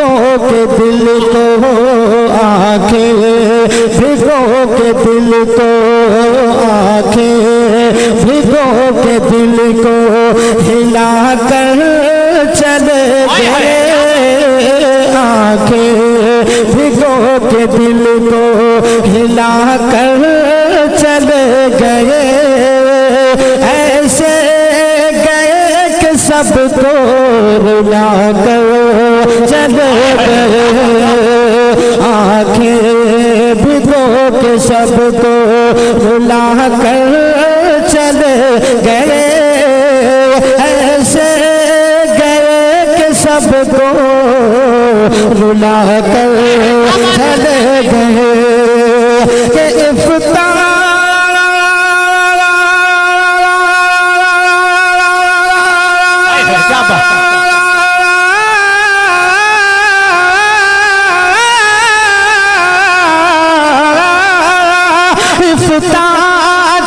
भिगो के दिल को आंखें, भिगो के दिल को आंखें, भिगो के दिल को हिला कर चले गए आंखें, भिगो के दिल को हिला कर चले गए। ऐसे गए कि सबको रुला कर चले गए आंखें, भिगो के सबको रुला कर चले गए। ऐसे गए कि सबको रुला कर चले गए कि इफ्तार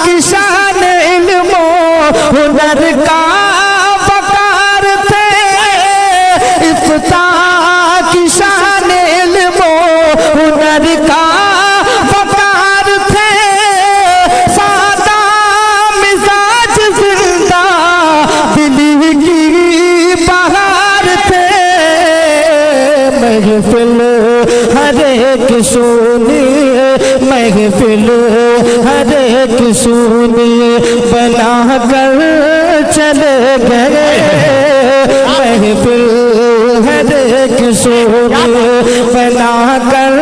की शान इल्मो हुनर का वकार थे, इफ्ताह की शान इल्मो हुनर का वकार थे। सादा मिजाज जिंदा दिली की बहार थे। महफिल हर एक सुनी, महफिल हर एक सुनी बना कर चले गए। महफिल हर एक सुनी बना कर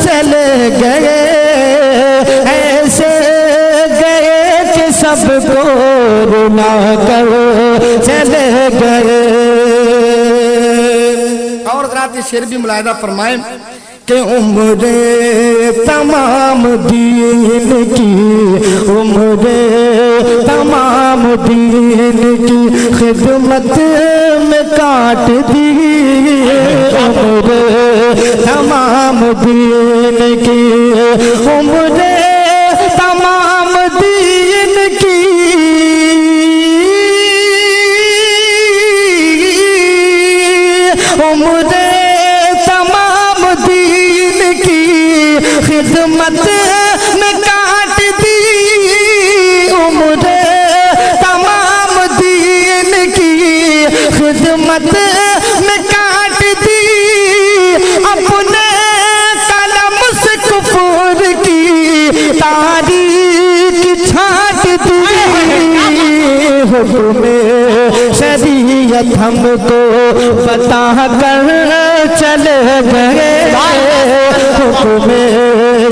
चले गए। ऐसे गए कि सबको रुला कर चले गए। और रात शेर भी मुलाहिदा फरमाए कि उम्रे तमाम दीन की, उम्रे तमाम दीन की खिदमत में काट दी। उम्रे तमाम दीन की, उम्रे तमाम दीन की, उम्रे खिदमत में काट दी। उम्र तमाम दीन की खिदमत में काट दी। अपने कलम से कुफर की तारीख छाट दी। हुक्म शरीयत हमको बता कर चले गए। हुक्म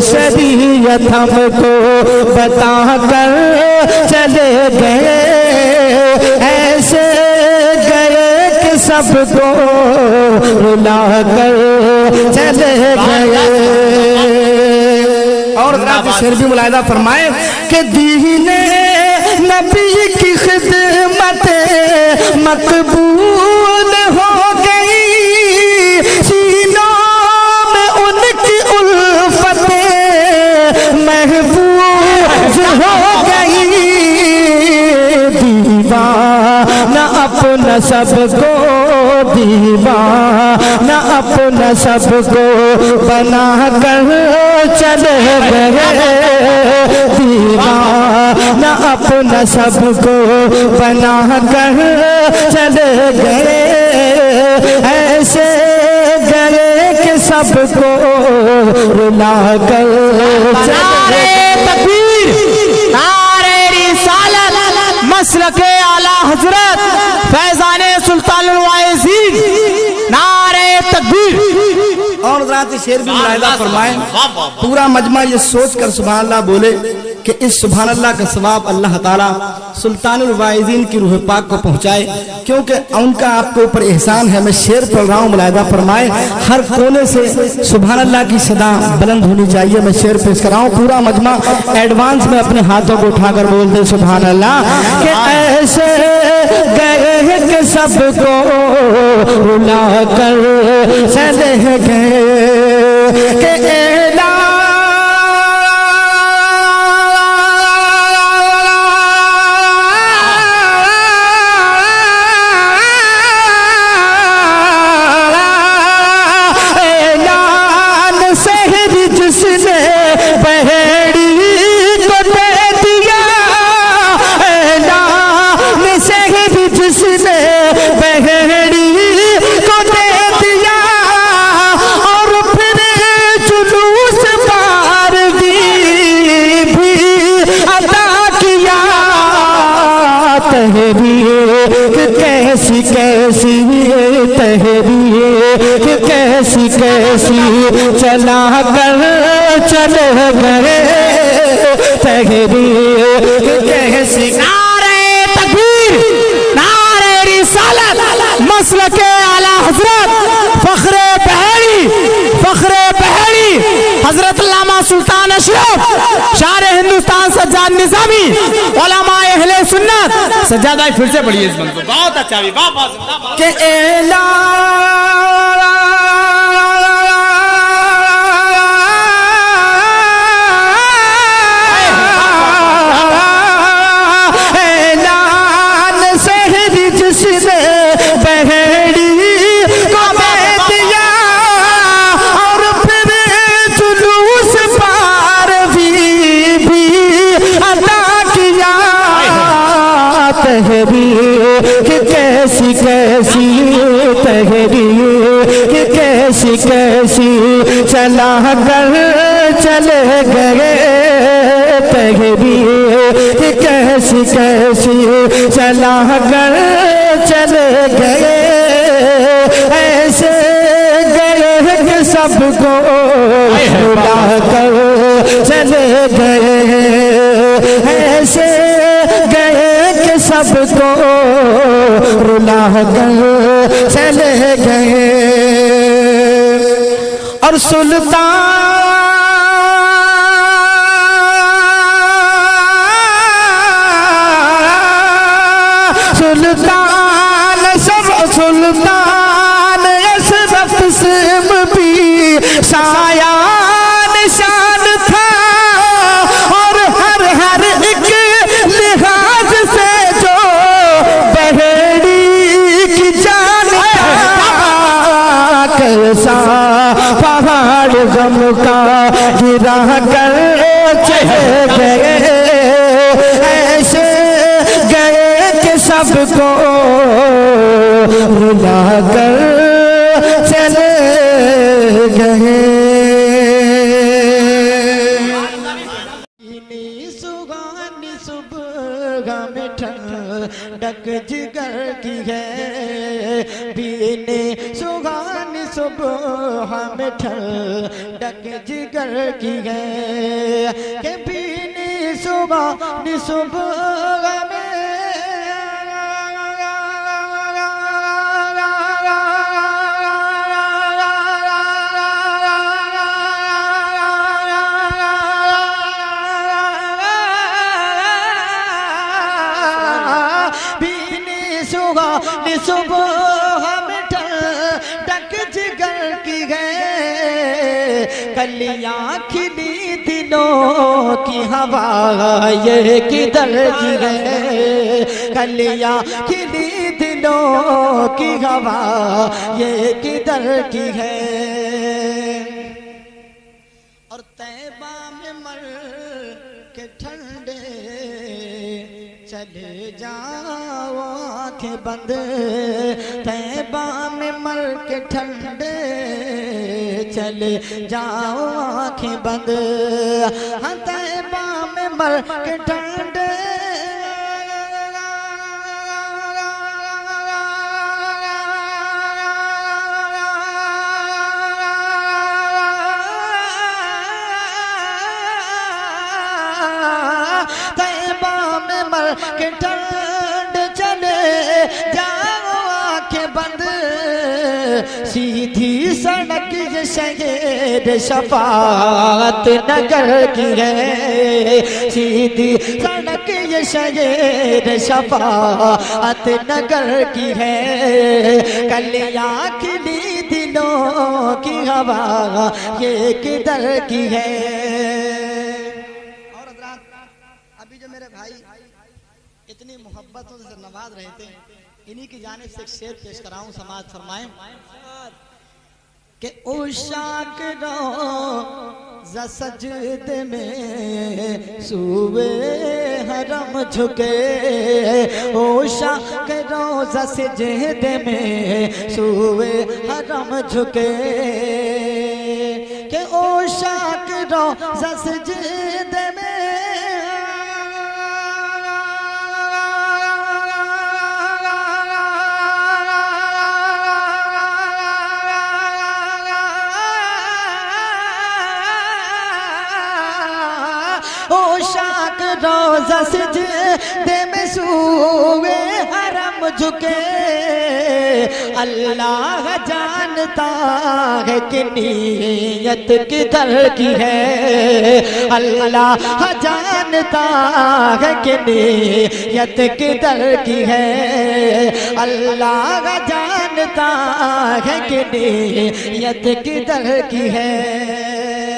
शरीयत हमको बता कर चले गए। ऐसे गए कि सबको रुला कर चले गए। और रात शेर भी मुलाहिदा फरमाए कि दीने नबी की खिदमत मकबूल हो गई। सीनों में उनकी उल्फते महफूज हो गई। दीवाना अपना सबको, दीवाना अपना सबको बना कर चले गए। दीवाना अपना सबको बना कर चले गए। ऐसे गए कि सबको रुला कर चले तकबीर, नारे रिसालत, मसलके आला हजरत फैजाने सुल्तानुल वाइज़ीन, नारे तकबीर। और रात शेर भी मुलाहिदा फरमाए पूरा मजमा ये सोच कर सुभान अल्लाह बोले कि इस सुभान अल्लाह का सवाब अल्लाह ताला सुल्तानुल वाइज़ीन की रूह पाक को पहुंचाए, क्योंकि उनका आपके ऊपर एहसान है। मैं शेर पढ़ रहा हूँ, मुलाहिदा फरमाए। हर कोने से सुभान अल्लाह की सदा बुलंद होनी चाहिए। मैं शेर पेश कर रहा हूँ, पूरा मजमा एडवांस में अपने हाथों को उठाकर बोल दे सुभान अल्लाह। कि ऐसे गए कि सबको रुला कर चले गए। कि कि कैसी कैसी चला कर चले गए तहरीर कैसी। नारे तकबीर, नारे रिसालत, मसलके आला हजरत फखरे बहरी हजरत अल्लामा सुल्तान अशरफ शार हिंदुस्तान सज्जाद निजामी उलमाए अहले सुन्नत। सज्जाद भाई फिर से पढ़िए इस बंद को, बहुत अच्छा भी, वाह वाह के एला कैसी कैसी तहरीर कि कैसी कैसी चला कर चले गए तहरीर कि कैसी कैसी चला कर चले गए ऐसे गए कि सबको रुला कर चले गए ऐसे गए कि सबको रुला कर चले गए। और सुल्तान सुल्तान अशरफ सिम भी साया निशान था और हर हर एक लिहाज से जो बहेड़ी की जान था कैसा पहाड़ गम का गिरा कर चले गए ऐसे गए कि सबको रुला कर चले गए। सुगानी सुबह में ठंडक जिगर की है पीने सुगानी सुबह में ठंडक जिगर की है के पीने सुगानी सुबह में सुबह में ठंडक जिगर की है कलियां खिली दिलों की हवा ये किधर की है कलियां खिली दिलों की हवा ये किधर की है। और तैबा में मर के ठंडे चले जाओ आंखें बंद तैबा में मर के ठंडे चले जाओ आंखें बंद हाँ तैबा में मर के ठंडे के ठंड चले जाओ आंखें बंद सीधी सड़क ये शहर शफाअत नगर की है सीधी सड़क ये शहर शफाअत नगर की है कलियां खिली दिलों की हवा ये किधर की है। अभी जो मेरे भाई इतनी मोहब्बतों से नवाज रहे थे इन्हीं की जानिब से एक शेर पेश कराऊं समाज फरमाएं कि उशाक रोज़ा सजदे में सूबे हरम झुके उशाक रोज़ा सजदे में सूबे हरम झुके कि उशाक रोज़ा सजदे में शाक रोज़ा सिजदे में सूए हरम झुके, अल्लाह जानता है कि नीयत किधर की है, अल्लाह जानता है कि नीयत किधर की है, अल्लाह जानता है कि नीयत किधर की है।